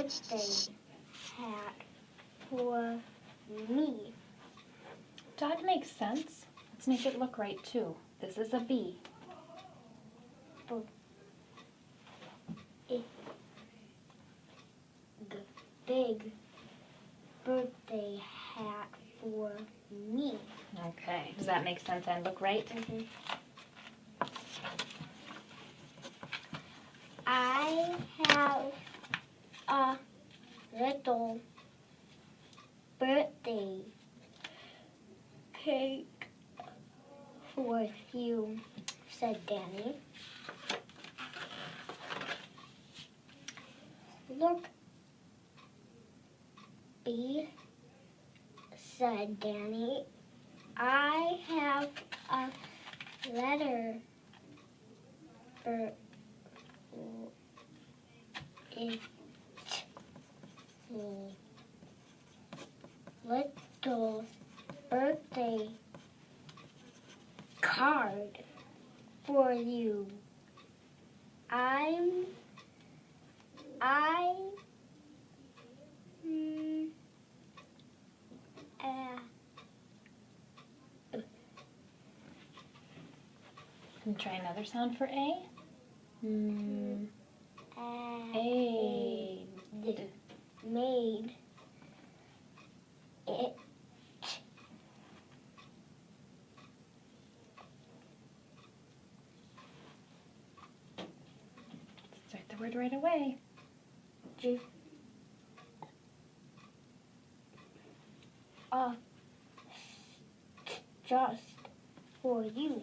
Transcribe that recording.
birthday hat for me. That makes sense. Let's make it look right too. This is a B. The big birthday hat for me. Okay. Does that make sense and look right? Mm-hmm. I have a little birthday cake for you, said Danny. Look, B, said Danny. I have a letter for it. Little birthday card for you. I Can you try another sound for A? A. Made it Start the word right away. just for you.